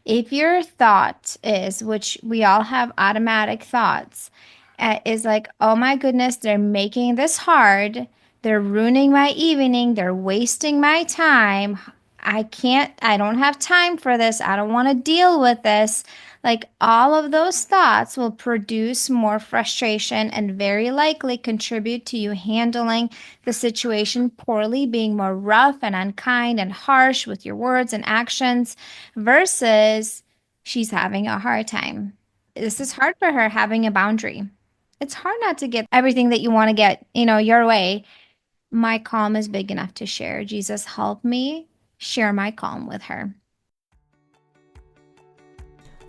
If your thought is, which we all have automatic thoughts, is like, oh my goodness, they're making this hard. They're ruining my evening. They're wasting my time. I don't have time for this. I don't want to deal with this. Like all of those thoughts will produce more frustration and very likely contribute to you handling the situation poorly, being more rough and unkind and harsh with your words and actions versus she's having a hard time. This is hard for her having a boundary. It's hard not to get everything that you want to get, your way. My calm is big enough to share. Jesus, help me share my calm with her.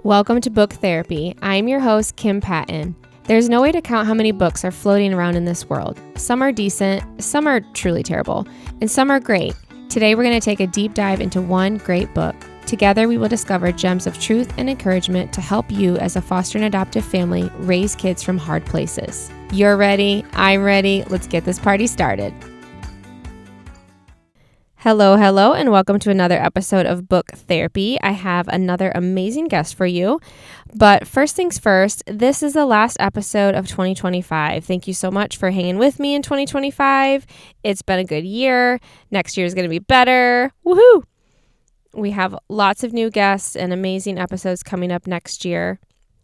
Welcome to Book Therapy. I'm your host, Kim Patton. There's no way to count how many books are floating around in this world. Some are decent, some are truly terrible, and some are great. Today, we're going to take a deep dive into one great book. Together, we will discover gems of truth and encouragement to help you as a foster and adoptive family raise kids from hard places. You're ready, I'm ready. Let's get this party started. Hello, and welcome to another episode of Book Therapy. I have another amazing guest for you. But first things first, this is the last episode of 2025. Thank you so much for hanging with me in 2025. It's been a good year. Next year is going to be better. Woohoo! We have lots of new guests and amazing episodes coming up next year.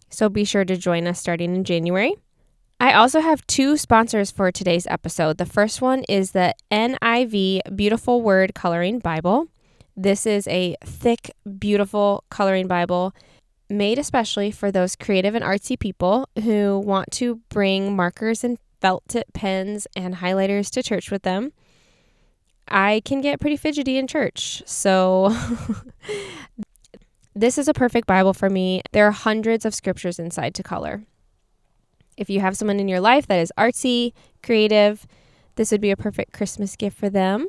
So be sure to join us starting in January. I also have two sponsors for today's episode. The first one is the NIV Beautiful Word Coloring Bible. This is a thick, beautiful coloring Bible made especially for those creative and artsy people who want to bring markers and felt tip pens and highlighters to church with them. I can get pretty fidgety in church, so this is a perfect Bible for me. There are hundreds of scriptures inside to color. If you have someone in your life that is artsy, creative, this would be a perfect Christmas gift for them.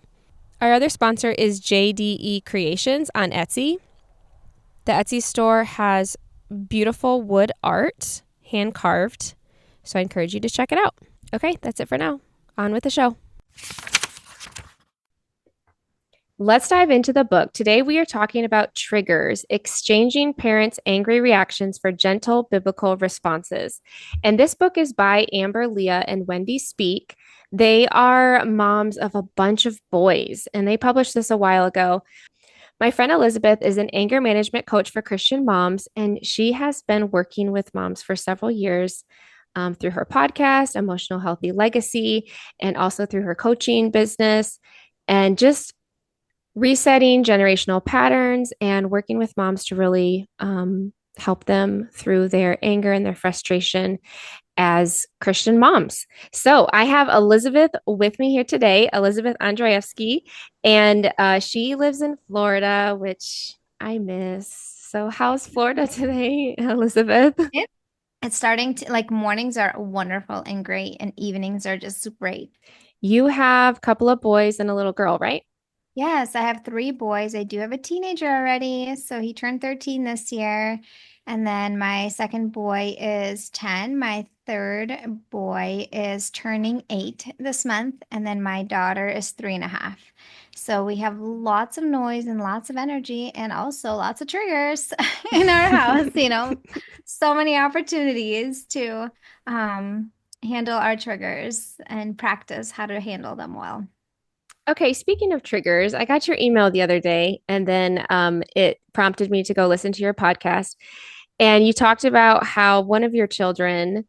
Our other sponsor is JDE Creations on Etsy. The Etsy store has beautiful wood art, hand carved, so I encourage you to check it out. Okay, that's it for now. On with the show. Let's dive into the book. Today we are talking about triggers, exchanging parents' angry reactions for gentle biblical responses. And this book is by Amber, Leah, and Wendy Speake. They are moms of a bunch of boys, and they published this a while ago. My friend Elizabeth is an anger management coach for Christian moms, and she has been working with moms for several years through her podcast, Emotional Healthy Legacy, and also through her coaching business, and just resetting generational patterns and working with moms to really help them through their anger and their frustration as Christian moms. So I have Elizabeth with me here today, Elizabeth Andrzejewski, and she lives in Florida, which I miss. So how's Florida today, Elizabeth? It's starting to, like, mornings are wonderful and great, and evenings are just great. You have a couple of boys and a little girl, right? Yes, I have three boys. I do have a teenager already, so he turned 13 this year. And then my second boy is 10. My third boy is turning 8 this month. And then my daughter is 3.5. So we have lots of noise and lots of energy and also lots of triggers in our house, so many opportunities to handle our triggers and practice how to handle them well. Okay, speaking of triggers, I got your email the other day, and then it prompted me to go listen to your podcast. And you talked about how one of your children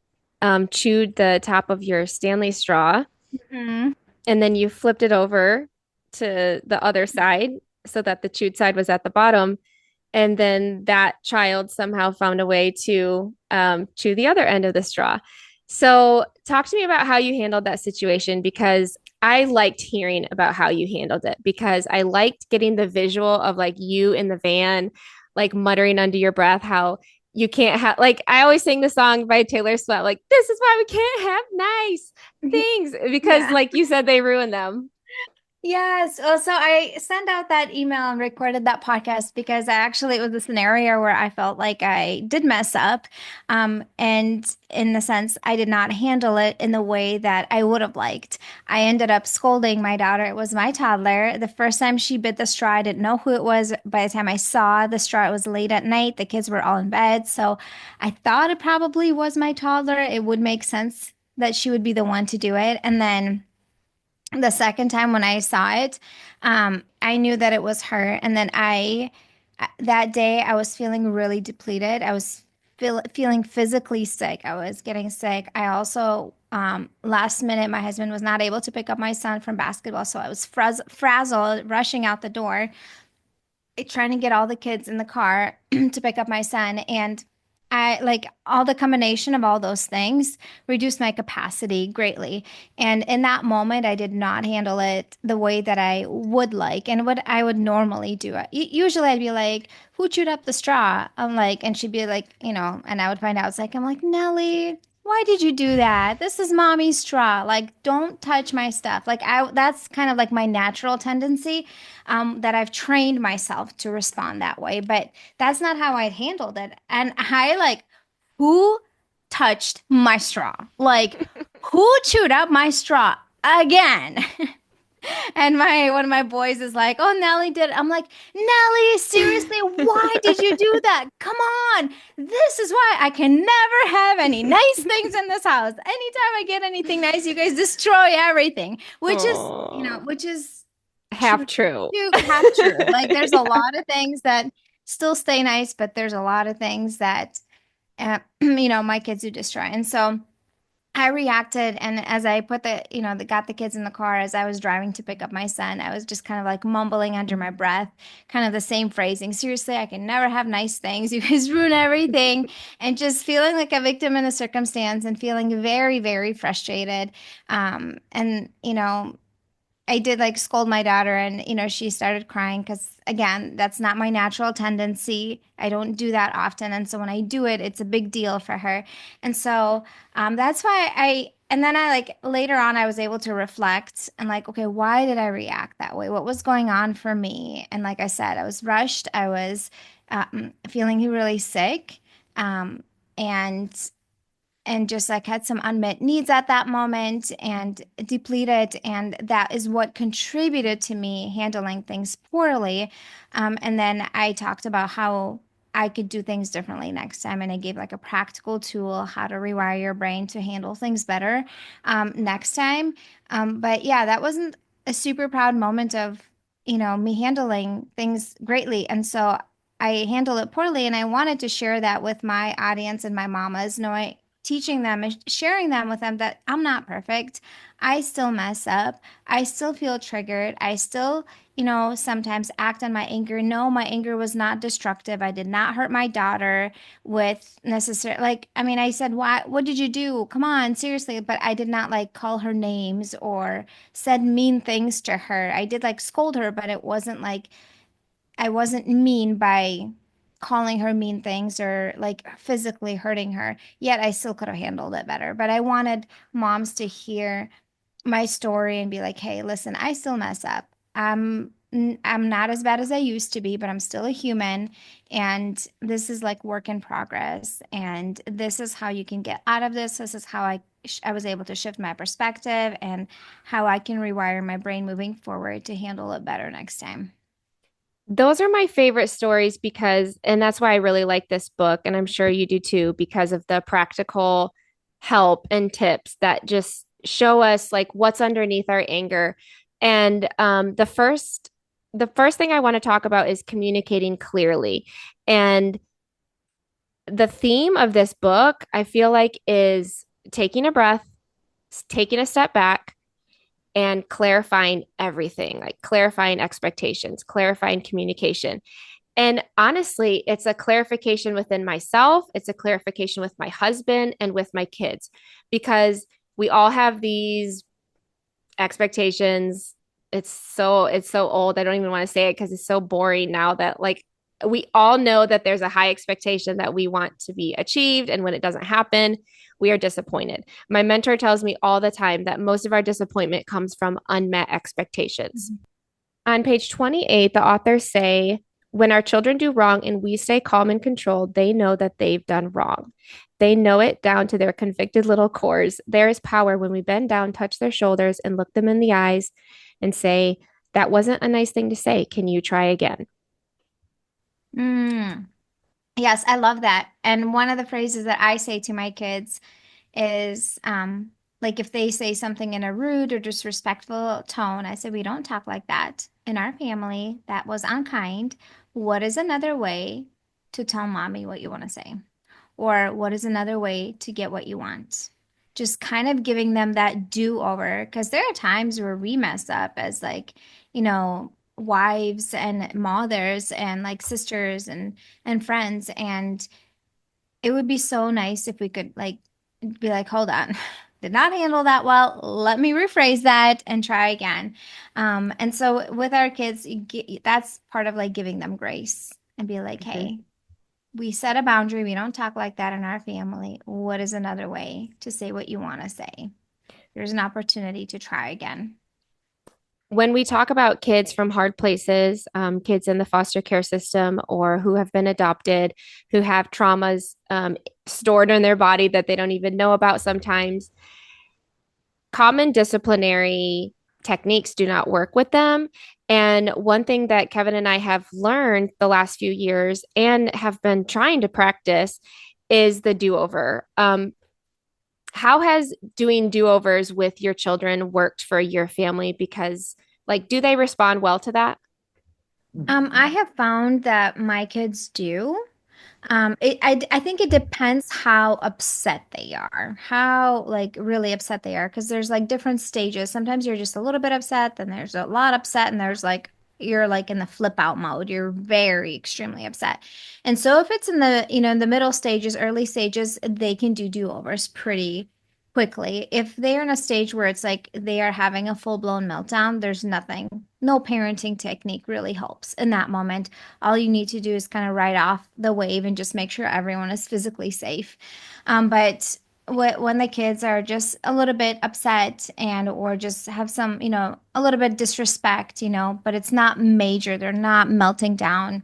chewed the top of your Stanley straw, Mhm. and then you flipped it over to the other side so that the chewed side was at the bottom. And then that child somehow found a way to chew the other end of the straw. So, talk to me about how you handled that situation because I liked hearing about how you handled it because I liked getting the visual of like you in the van, like muttering under your breath how you can't have, like, I always sing the song by Taylor Swift, like, this is why we can't have nice things because, Yeah. like you said, they ruin them. Yes. So I sent out that email and recorded that podcast because it was a scenario where I felt like I did mess up. And in the sense, I did not handle it in the way that I would have liked. I ended up scolding my daughter. It was my toddler. The first time she bit the straw, I didn't know who it was. By the time I saw the straw, it was late at night. The kids were all in bed. So I thought it probably was my toddler. It would make sense that she would be the one to do it. And then the second time when I saw it, I knew that it was her. And then that day, I was feeling really depleted. I was feeling physically sick. I was getting sick. I also, last minute, my husband was not able to pick up my son from basketball. So I was frazzled, rushing out the door trying to get all the kids in the car to pick up my son. And I like all the combination of all those things reduced my capacity greatly. And in that moment, I did not handle it the way that I would like and what I would normally do. Usually I'd be like, who chewed up the straw? I'm like, and she'd be like, and I would find out. I'm like, Nellie, why did you do that? This is mommy's straw. Like, don't touch my stuff. That's kind of like my natural tendency, that I've trained myself to respond that way. But that's not how I handled it. And I like, who touched my straw? Like, who chewed up my straw again? And my one of my boys is like, "Oh, Nellie did." I'm like, "Nellie, seriously, why did you do that? Come on. This is why I can never have any nice things in this house. Anytime I get anything nice, you guys destroy everything." Oh, Which is true, half true. half true. Like there's a lot of things that still stay nice, but there's a lot of things that my kids do destroy. And so I reacted, and as I got the kids in the car as I was driving to pick up my son, I was just kind of like mumbling under my breath, kind of the same phrasing. Seriously, I can never have nice things. You guys ruin everything. And just feeling like a victim in the circumstance and feeling very, very frustrated. And, I did like scold my daughter, and she started crying because again, that's not my natural tendency. I don't do that often, and so when I do it, it's a big deal for her. And so that's why and then I like later on I was able to reflect and like, okay, why did I react that way? What was going on for me? And like I said, I was rushed. I was feeling really sick. Um, and just like had some unmet needs at that moment and depleted, and that is what contributed to me handling things poorly. And then I talked about how I could do things differently next time, and I gave like a practical tool how to rewire your brain to handle things better next time. But yeah, that wasn't a super proud moment of me handling things greatly, and so I handled it poorly, and I wanted to share that with my audience and my mamas, knowing teaching them and sharing them with them that I'm not perfect. I still mess up. I still feel triggered. I still, sometimes act on my anger. No, my anger was not destructive. I did not hurt my daughter with necessary I mean, I said, "Why what did you do? Come on, seriously." But I did not like call her names or said mean things to her. I did like scold her, but it wasn't like I wasn't mean by calling her mean things or like physically hurting her. Yet I still could have handled it better. But I wanted moms to hear my story and be like, "Hey, listen, I still mess up. I'm not as bad as I used to be, but I'm still a human, and this is like work in progress. And this is how you can get out of this. This is how I was able to shift my perspective and how I can rewire my brain moving forward to handle it better next time." Those are my favorite stories and that's why I really like this book, and I'm sure you do too, because of the practical help and tips that just show us like what's underneath our anger. And the first thing I want to talk about is communicating clearly. And the theme of this book, I feel like, is taking a breath, taking a step back, and clarifying everything, like clarifying expectations, clarifying communication. And honestly, it's a clarification within myself, it's a clarification with my husband and with my kids, because we all have these expectations. It's so old. I don't even want to say it because it's so boring now that like we all know that there's a high expectation that we want to be achieved. And when it doesn't happen, we are disappointed. My mentor tells me all the time that most of our disappointment comes from unmet expectations. On page 28, the authors say, when our children do wrong and we stay calm and controlled, they know that they've done wrong. They know it down to their convicted little cores. There is power when we bend down, touch their shoulders, and look them in the eyes and say, that wasn't a nice thing to say. Can you try again? Mm. Yes, I love that. And one of the phrases that I say to my kids is like if they say something in a rude or disrespectful tone, I say, we don't talk like that in our family. That was unkind. What is another way to tell mommy what you want to say? Or what is another way to get what you want? Just kind of giving them that do-over because there are times where we mess up as like, wives and mothers and like sisters and friends, and it would be so nice if we could like be like, hold on, did not handle that well. Let me rephrase that and try again. And so with our kids, that's part of like giving them grace and be like, Mhm. hey, we set a boundary. We don't talk like that in our family. What is another way to say what you want to say? There's an opportunity to try again. When we talk about kids from hard places, kids in the foster care system or who have been adopted, who have traumas stored in their body that they don't even know about sometimes, common disciplinary techniques do not work with them. And one thing that Kevin and I have learned the last few years and have been trying to practice is the do over. How has doing do overs with your children worked for your family? Because, like, do they respond well to that? I have found that my kids do. I think it depends how upset they are, how like really upset they are, because there's like different stages. Sometimes you're just a little bit upset, then there's a lot upset, and there's like you're like in the flip out mode. You're very extremely upset. And so if it's in in the middle stages, early stages, they can do do-overs pretty quickly. If they're in a stage where it's like they are having a full-blown meltdown, there's nothing, no parenting technique really helps in that moment. All you need to do is kind of ride off the wave and just make sure everyone is physically safe. But when the kids are just a little bit upset and or just have some, a little bit disrespect, but it's not major, they're not melting down.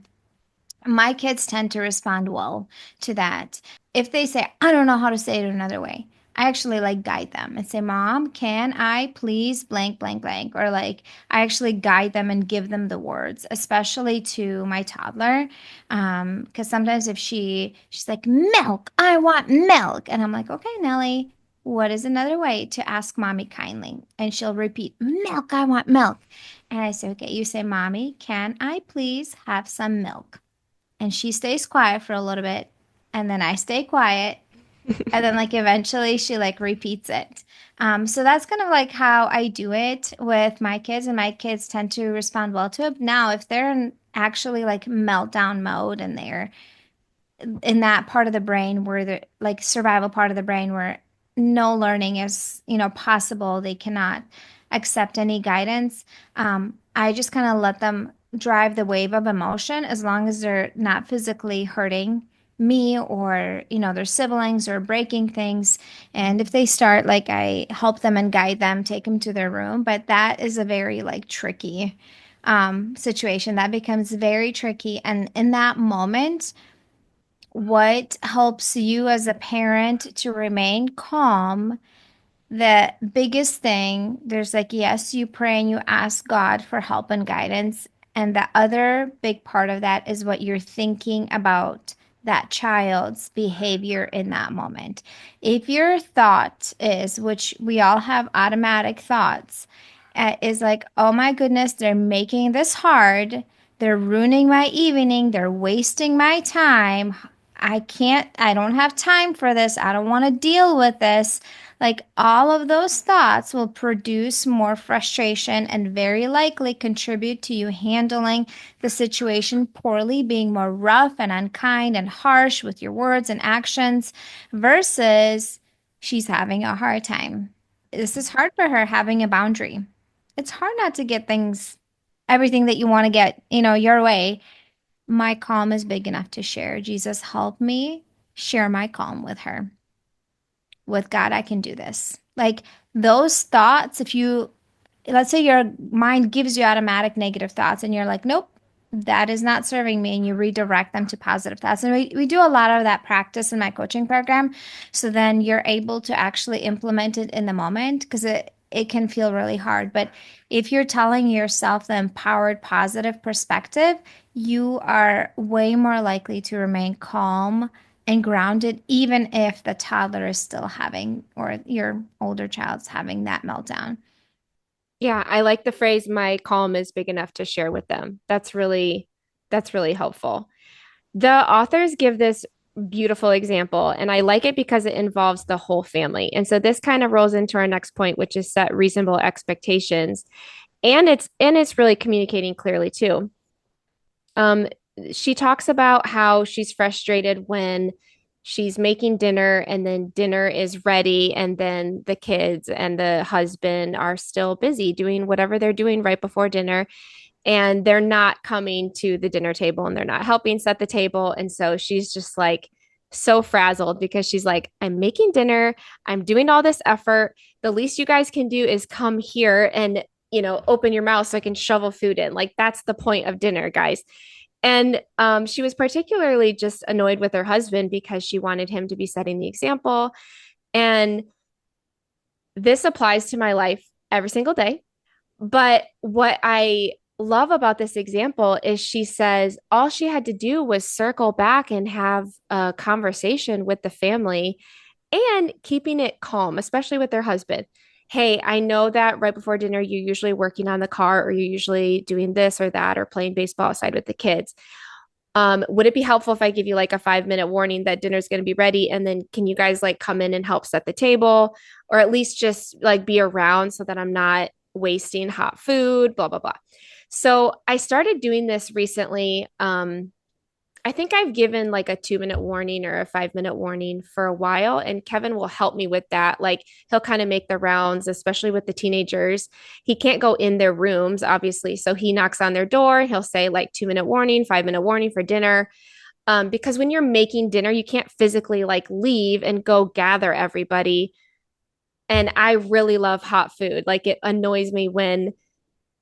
My kids tend to respond well to that. If they say, I don't know how to say it another way, I actually like guide them and say, Mom, can I please blank, blank, blank? Or like, I actually guide them and give them the words, especially to my toddler. Because sometimes if she's like, milk, I want milk. And I'm like, okay, Nellie, what is another way to ask mommy kindly? And she'll repeat, milk, I want milk. And I say, okay, you say, Mommy, can I please have some milk? And she stays quiet for a little bit, and then I stay quiet, and then like eventually she like repeats it. So that's kind of like how I do it with my kids, and my kids tend to respond well to it. Now if they're in actually like meltdown mode and they're in that part of the brain where the like survival part of the brain where no learning is, possible, they cannot accept any guidance. I just kind of let them drive the wave of emotion as long as they're not physically hurting me or, their siblings or breaking things. And if they start, like I help them and guide them, take them to their room. But that is a very like tricky situation. That becomes very tricky. And in that moment, what helps you as a parent to remain calm? The biggest thing, there's like, yes, you pray and you ask God for help and guidance. And the other big part of that is what you're thinking about that child's behavior in that moment. If your thought is, which we all have automatic thoughts, is like, oh my goodness, they're making this hard. They're ruining my evening. They're wasting my time. I don't have time for this. I don't want to deal with this. Like all of those thoughts will produce more frustration and very likely contribute to you handling the situation poorly, being more rough and unkind and harsh with your words and actions versus she's having a hard time. This is hard for her having a boundary. It's hard not to get everything that you want to get, your way. My calm is big enough to share. Jesus, help me share my calm with her. With God, I can do this. Like those thoughts, if you, let's say your mind gives you automatic negative thoughts and you're like, nope, that is not serving me. And you redirect them to positive thoughts. And we do a lot of that practice in my coaching program. So then you're able to actually implement it in the moment because it can feel really hard. But if you're telling yourself the empowered, positive perspective, you are way more likely to remain calm and grounded, even if the toddler is still having, or your older child's having that meltdown. Yeah, I like the phrase my calm is big enough to share with them. That's really helpful. The authors give this beautiful example, and I like it because it involves the whole family. And so this kind of rolls into our next point, which is set reasonable expectations. And it's really communicating clearly too. Um, she talks about how she's frustrated when she's making dinner and then dinner is ready and then the kids and the husband are still busy doing whatever they're doing right before dinner and they're not coming to the dinner table and they're not helping set the table. And so she's just like so frazzled because she's like, I'm making dinner, I'm doing all this effort. The least you guys can do is come here and, open your mouth so I can shovel food in. Like, that's the point of dinner, guys. And she was particularly just annoyed with her husband because she wanted him to be setting the example. And this applies to my life every single day. But what I love about this example is she says all she had to do was circle back and have a conversation with the family and keeping it calm, especially with their husband. Hey, I know that right before dinner, you're usually working on the car or you're usually doing this or that or playing baseball outside with the kids. Would it be helpful if I give you like a 5 minute warning that dinner's going to be ready? And then can you guys like come in and help set the table or at least just like be around so that I'm not wasting hot food, blah, blah, blah. So I started doing this recently. I think I've given like a 2 minute warning or a 5 minute warning for a while, and Kevin will help me with that. Like he'll kind of make the rounds, especially with the teenagers. He can't go in their rooms, obviously. So he knocks on their door. He'll say like 2 minute warning, 5 minute warning for dinner. Because when you're making dinner, you can't physically like leave and go gather everybody. And I really love hot food. Like it annoys me when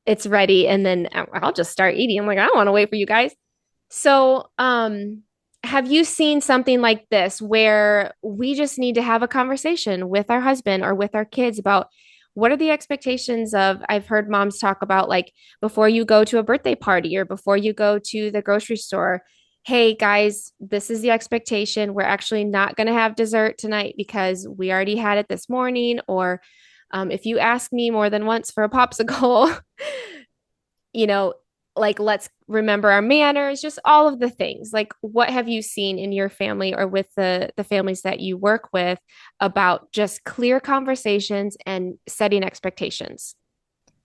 it's ready and then I'll just start eating. I'm like, I don't want to wait for you guys. So, have you seen something like this where we just need to have a conversation with our husband or with our kids about what are the expectations of? I've heard moms talk about like before you go to a birthday party or before you go to the grocery store. Hey guys, this is the expectation. We're actually not going to have dessert tonight because we already had it this morning. Or if you ask me more than once for a popsicle, you know, like let's remember our manners, just all of the things. Like what have you seen in your family or with the families that you work with about just clear conversations and setting expectations?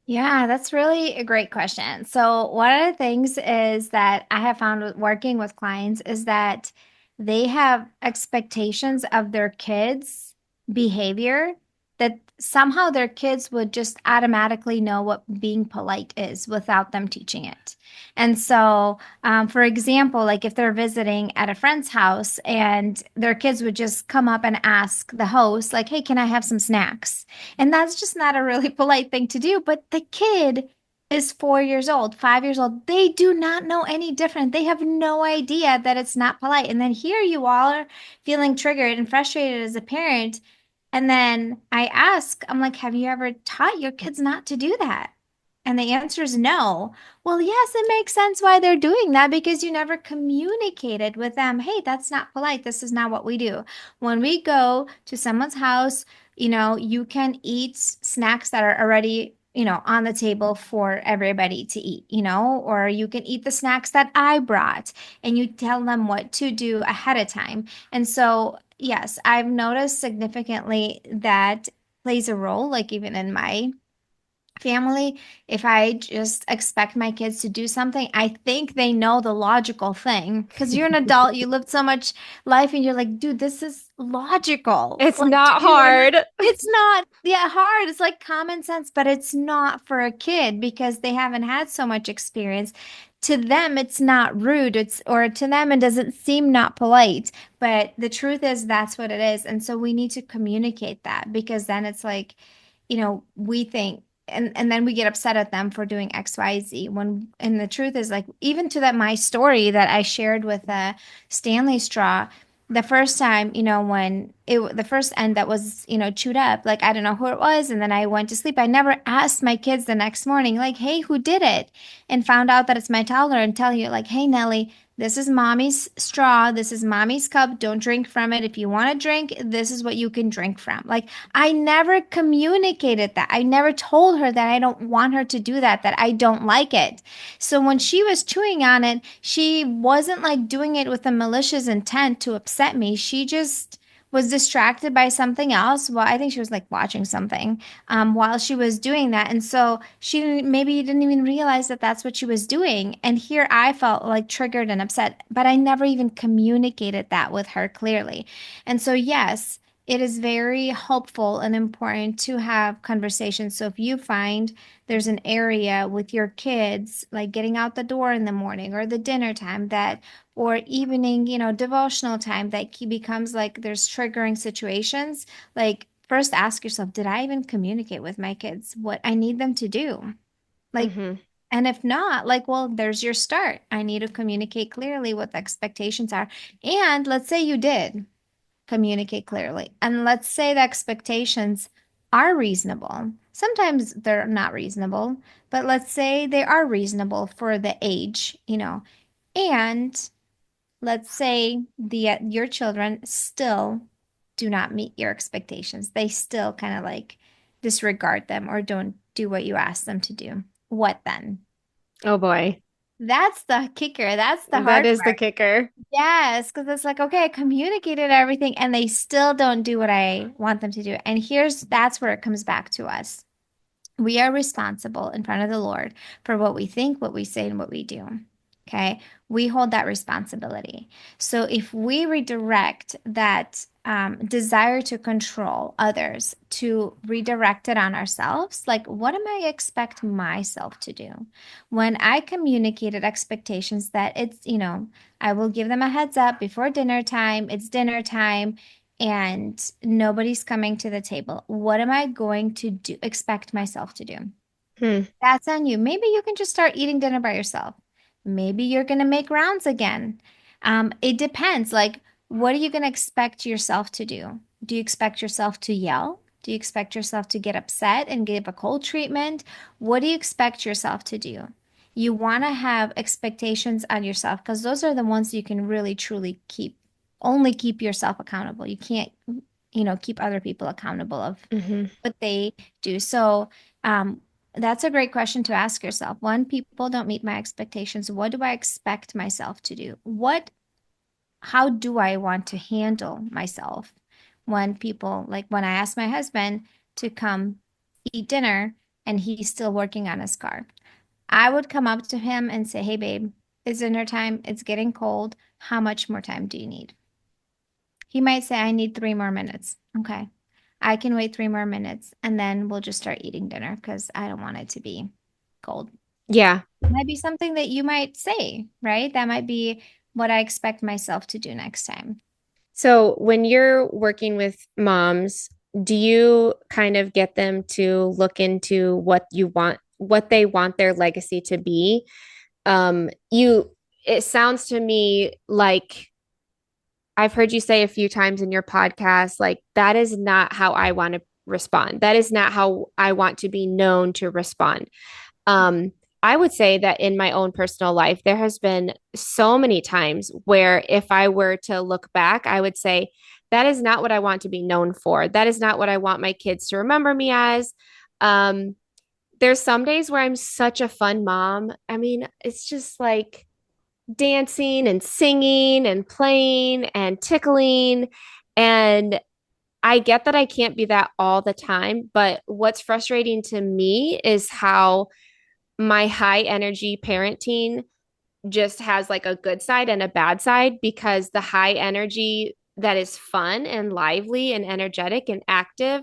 Yeah, that's really a great question. So, one of the things is that I have found with working with clients is that they have expectations of their kids' behavior that somehow their kids would just automatically know what being polite is without them teaching it. And so, for example, like if they're visiting at a friend's house and their kids would just come up and ask the host, like, hey, can I have some snacks? And that's just not a really polite thing to do. But the kid is 4 years old, 5 years old. They do not know any different. They have no idea that it's not polite. And then here you all are feeling triggered and frustrated as a parent. And then I ask, I'm like, have you ever taught your kids not to do that? And the answer is no. Well, yes, it makes sense why they're doing that because you never communicated with them. Hey, that's not polite. This is not what we do. When we go to someone's house, you can eat snacks that are already, on the table for everybody to eat, or you can eat the snacks that I brought and you tell them what to do ahead of time. And so, yes, I've noticed significantly that plays a role, like even in my family, if I just expect my kids to do something, I think they know the logical thing. Because you're an adult, you lived so much life, and you're like, dude, this is logical. It's Like to not do, and hard. it's not, yeah, hard. It's like common sense, but it's not for a kid because they haven't had so much experience. to them it's not rude, it's or to them it doesn't seem not polite, but the truth is that's what it is. And so we need to communicate that, because then it's like, we think, and then we get upset at them for doing XYZ, when, and the truth is, like, even to that, my story that I shared with Stanley straw, the first time, when the first end that was, chewed up, like, I don't know who it was. And then I went to sleep. I never asked my kids the next morning, like, hey, who did it? And found out that it's my toddler, and tell you, like, hey, Nellie, this is mommy's straw. This is mommy's cup. Don't drink from it. If you want to drink, this is what you can drink from. Like, I never communicated that. I never told her that I don't want her to do that, that I don't like it. So when she was chewing on it, she wasn't like doing it with a malicious intent to upset me. She just was distracted by something else. Well, I think she was like watching something while she was doing that. And so she maybe didn't even realize that that's what she was doing. And here I felt like triggered and upset, but I never even communicated that with her clearly. And so, yes, it is very helpful and important to have conversations. So if you find there's an area with your kids, like getting out the door in the morning or the dinner time, that, or evening, devotional time, that becomes like there's triggering situations, like, first ask yourself, did I even communicate with my kids what I need them to do? Like, Hmm. and if not, like, well, there's your start. I need to communicate clearly what the expectations are. And let's say you did communicate clearly. And let's say the expectations are reasonable. Sometimes they're not reasonable, but let's say they are reasonable for the age, and let's say the your children still do not meet your expectations. They still kind of like disregard them or don't do what you ask them to do. What then? Oh boy. That's the kicker. That's the That hard is the part. kicker. Yes, because it's like, okay, I communicated everything and they still don't do what I want them to do. And that's where it comes back to us. We are responsible in front of the Lord for what we think, what we say, and what we do. Okay. We hold that responsibility. So if we redirect that desire to control others to redirect it on ourselves, like, what am I expect myself to do? When I communicated expectations that it's, I will give them a heads up before dinner time, it's dinner time, and nobody's coming to the table. What am I going to do, expect myself to do? Hmm. That's on you. Maybe you can just start eating dinner by yourself. Maybe you're going to make rounds again. It depends. Like, what are you going to expect yourself to do? Do you expect yourself to yell? Do you expect yourself to get upset and give a cold treatment? What do you expect yourself to do? You want to have expectations on yourself, because those are the ones you can really truly only keep yourself accountable. You can't, keep other people accountable of Hmm. what they do. So, that's a great question to ask yourself. When people don't meet my expectations, what do I expect myself to do? How do I want to handle myself when people, like when I ask my husband to come eat dinner and he's still working on his car? I would come up to him and say, hey, babe, it's dinner time. It's getting cold. How much more time do you need? He might say, I need 3 more minutes. Okay. I can wait 3 more minutes and then we'll just start eating dinner because I don't want it to be cold. Yeah. Might be something that you might say, right? That might be what I expect myself to do next time. So when you're working with moms, do you kind of get them to look into what they want their legacy to be? It sounds to me like I've heard you say a few times in your podcast, like, that is not how I want to respond. That is not how I want to be known to respond. Um, I would say that in my own personal life, there has been so many times where if I were to look back, I would say, that is not what I want to be known for. That is not what I want my kids to remember me as. Um, there's some days where I'm such a fun mom. I mean, it's just like dancing and singing and playing and tickling. And I get that I can't be that all the time, but what's frustrating to me is how my high energy parenting just has like a good side and a bad side, because the high energy that is fun and lively and energetic and active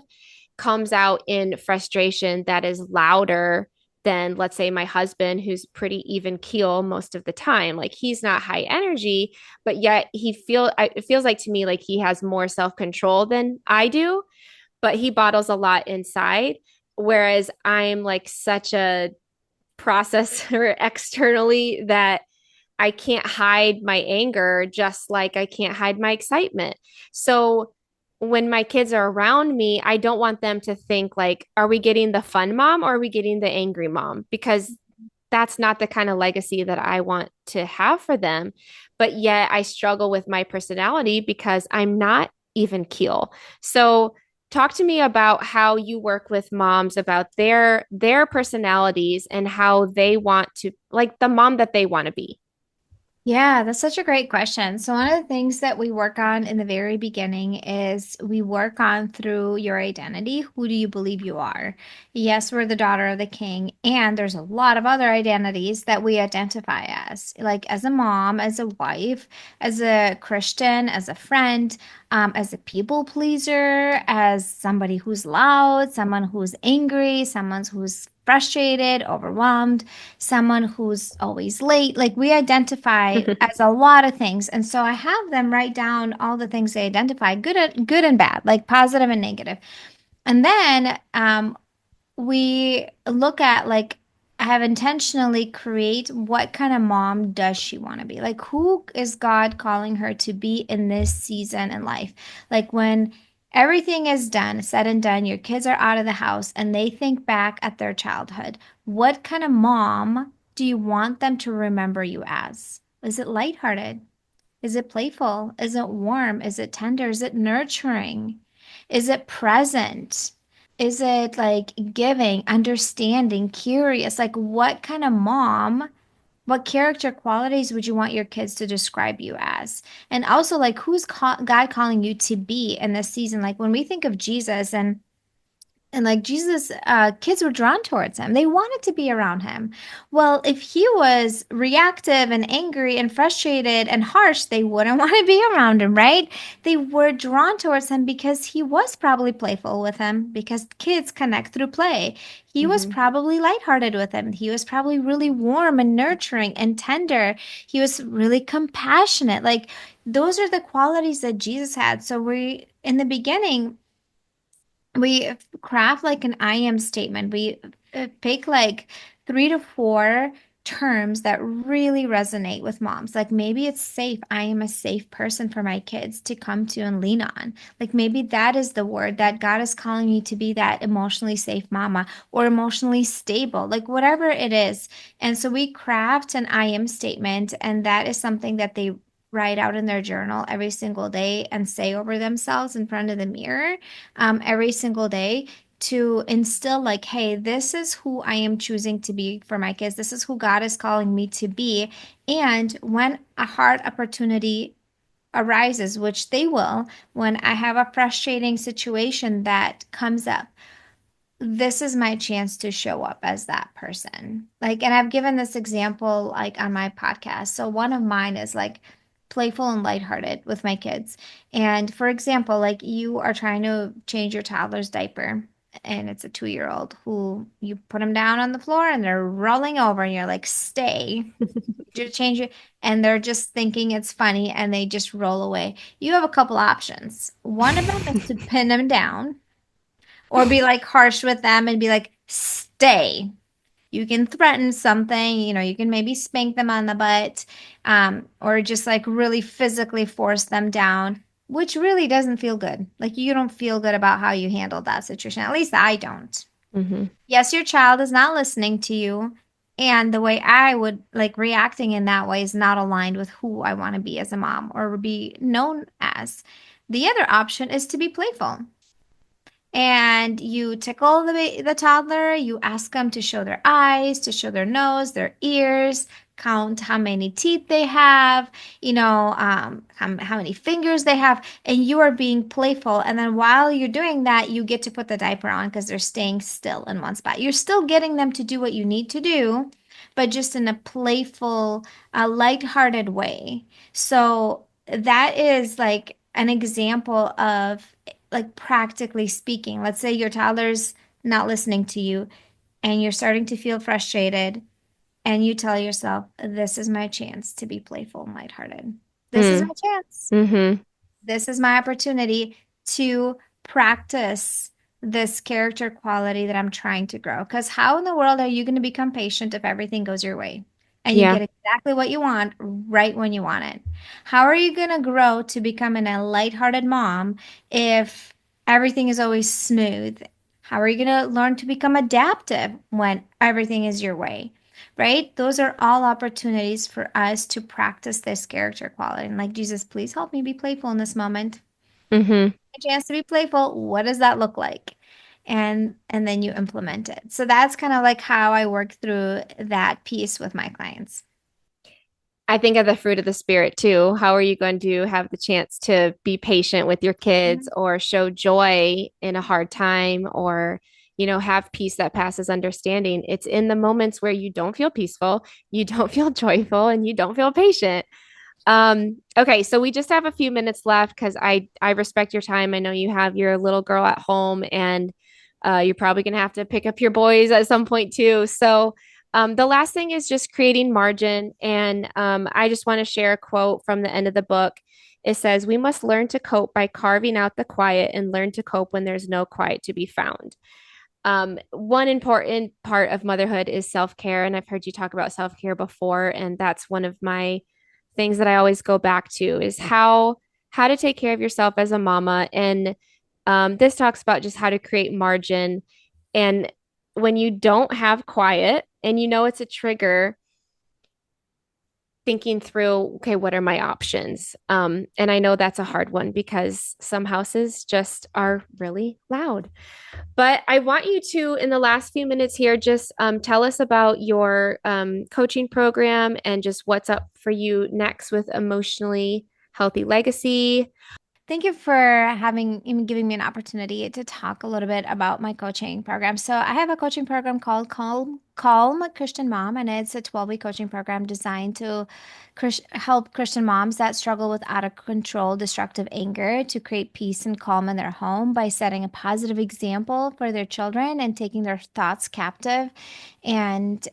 comes out in frustration that is louder than, let's say, my husband, who's pretty even keel most of the time. Like he's not high energy, but yet it feels like to me like he has more self control than I do, but he bottles a lot inside. Whereas I'm like such a processor externally that I can't hide my anger just like I can't hide my excitement. So when my kids are around me, I don't want them to think like, are we getting the fun mom or are we getting the angry mom? Because that's not the kind of legacy that I want to have for them. But yet I struggle with my personality because I'm not even keel. So talk to me about how you work with moms about their personalities and how they want to like the mom that they want to be. Yeah, that's such a great question. So, one of the things that we work on in the very beginning is we work on through your identity. Who do you believe you are? Yes, we're the daughter of the king, and there's a lot of other identities that we identify as, like as a mom, as a wife, as a Christian, as a friend, as a people pleaser, as somebody who's loud, someone who's angry, someone who's frustrated, overwhelmed, someone who's always late. Like we identify as a lot of things. And so I have them write down all the things they identify, good and bad, like positive and negative. And then we look at like I have intentionally create what kind of mom does she want to be? Like who is God calling her to be in this season in life? Like when everything is done, said and done, your kids are out of the house and they think back at their childhood. What kind of mom do you want them to remember you as? Is it lighthearted? Is it playful? Is it warm? Is it tender? Is it nurturing? Is it present? Is it like giving, understanding, curious? Like, what kind of mom, what character qualities would you want your kids to describe you as? And also, like, God calling you to be in this season? Like, when we think of Jesus and like Jesus, kids were drawn towards him. They wanted to be around him. Well, if he was reactive and angry and frustrated and harsh, they wouldn't want to be around him, right? They were drawn towards him because he was probably playful with them because kids connect through play. He was Mhm. probably lighthearted with him. He was probably really warm and nurturing and tender. He was really compassionate. Like those are the qualities that Jesus had. So in the beginning, we craft like an I am statement. We pick like 3 to 4 terms that really resonate with moms. Like maybe it's safe. I am a safe person for my kids to come to and lean on. Like maybe that is the word that God is calling me to be that emotionally safe mama or emotionally stable, like whatever it is. And so we craft an I am statement, and that is something that they write out in their journal every single day and say over themselves in front of the mirror every single day to instill like, hey, this is who I am choosing to be for my kids. This is who God is calling me to be. And when a hard opportunity arises, which they will, when I have a frustrating situation that comes up, this is my chance to show up as that person. Like, and I've given this example like on my podcast. So one of mine is like playful and lighthearted with my kids. And for example, like you are trying to change your toddler's diaper and it's a 2-year old who you put them down on the floor and they're rolling over and you're like, stay, to change it. And they're just thinking it's funny and they just roll away. You have a couple options. One of them is to pin them down or be like harsh with them and be like, stay. You can threaten something, you can maybe spank them on the butt, or just like really physically force them down, which really doesn't feel good. Like you don't feel good about how you handled that situation. At least I don't. Mhm. Yes, your child is not listening to you. And the way I would like reacting in that way is not aligned with who I want to be as a mom or be known as. The other option is to be playful and you tickle the toddler. You ask them to show their eyes, to show their nose, their ears, count how many teeth they have, how many fingers they have, and you are being playful. And then while you're doing that, you get to put the diaper on because they're staying still in one spot. You're still getting them to do what you need to do, but just in a playful, lighthearted way. So that is like an example of like practically speaking, let's say your toddler's not listening to you and you're starting to feel frustrated, and you tell yourself, this is my chance to be playful and lighthearted. This is Mm. my chance. Mm-hmm. This is my opportunity to practice this character quality that I'm trying to grow. Because how in the world are you going to become patient if everything goes your way and you Yeah. get exactly what you want right when you want it? How are you going to grow to becoming a lighthearted mom if everything is always smooth? How are you going to learn to become adaptive when everything is your way? Right? Those are all opportunities for us to practice this character quality. And like, Jesus, please help me be playful in this moment. Mm-hmm. A chance to be playful. What does that look like? And then you implement it. So that's kind of like how I work through that piece with my clients. I think of the fruit of the spirit too. How are you going to have the chance to be patient with your kids Mhm. or show joy in a hard time or, have peace that passes understanding? It's in the moments where you don't feel peaceful, you don't feel joyful, and you don't feel patient. Okay, so we just have a few minutes left because I respect your time. I know you have your little girl at home and you're probably gonna have to pick up your boys at some point too. So the last thing is just creating margin. And I just want to share a quote from the end of the book. It says, "We must learn to cope by carving out the quiet and learn to cope when there's no quiet to be found." One important part of motherhood is self-care. And I've heard you talk about self-care before. And that's one of my things that I always go back to is how to take care of yourself as a mama. And this talks about just how to create margin. And when you don't have quiet and it's a trigger, thinking through, okay, what are my options? And I know that's a hard one because some houses just are really loud. But I want you to, in the last few minutes here, just tell us about your coaching program and just what's up for you next with Emotionally Healthy Legacy. Thank you for having even giving me an opportunity to talk a little bit about my coaching program. So I have a coaching program called Calm Christian Mom, and it's a 12-week coaching program designed to help Christian moms that struggle with out of control, destructive anger to create peace and calm in their home by setting a positive example for their children and taking their thoughts captive and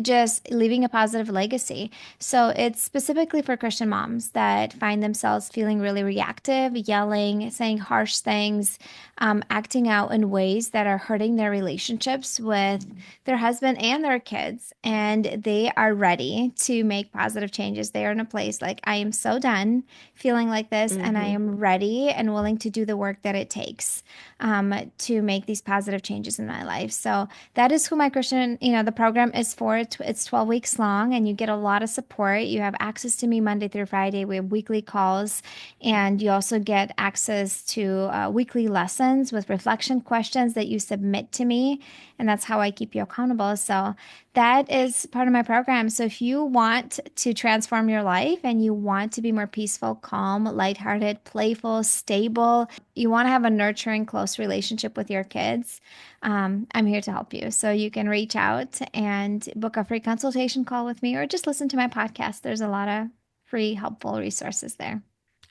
just leaving a positive legacy. So it's specifically for Christian moms that find themselves feeling really reactive, yelling, saying harsh things, acting out in ways that are hurting their relationships with their husband and their kids. And they are ready to make positive changes. They are in a place like, I am so done feeling like this, and I Mm-hmm. am ready and willing to do the work that it takes to make these positive changes in my life. So that is who my Christian, the program is for. It's 12 weeks long, and you get a lot of support. You have access to me Monday through Friday. We have weekly calls, and you also get access to weekly lessons with reflection questions that you submit to me. And that's how I keep you accountable. So that is part of my program. So if you want to transform your life and you want to be more peaceful, calm, lighthearted, playful, stable, you want to have a nurturing, close relationship with your kids, I'm here to help you. So you can reach out and book a free consultation call with me or just listen to my podcast. There's a lot of free, helpful resources there.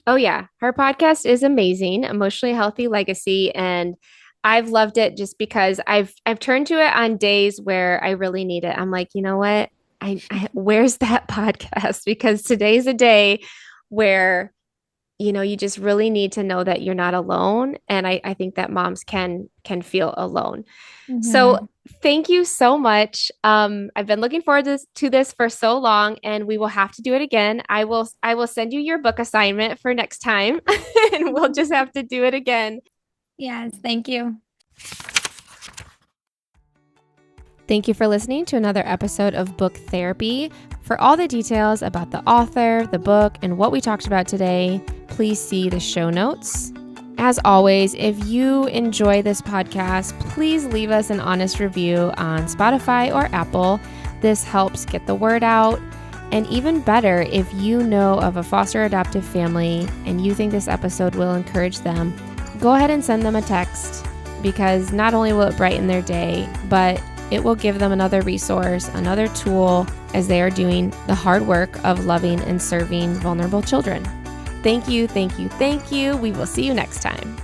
Oh yeah, her podcast is amazing, Emotionally Healthy Legacy, and I've loved it just because I've turned to it on days where I really need it. I'm like, you know what? I where's that podcast? Because today's a day where you just really need to know that you're not alone. And I think that moms can feel alone. So Hmm. thank you so much. I've been looking forward to this for so long, and we will have to do it again. I will send you your book assignment for next time, and we'll just have to do it again. Yes, thank you. Thank you for listening to another episode of Book Therapy. For all the details about the author, the book, and what we talked about today, please see the show notes. As always, if you enjoy this podcast, please leave us an honest review on Spotify or Apple. This helps get the word out. And even better, if you know of a foster adoptive family and you think this episode will encourage them, go ahead and send them a text, because not only will it brighten their day, but it will give them another resource, another tool as they are doing the hard work of loving and serving vulnerable children. Thank you, thank you, thank you. We will see you next time.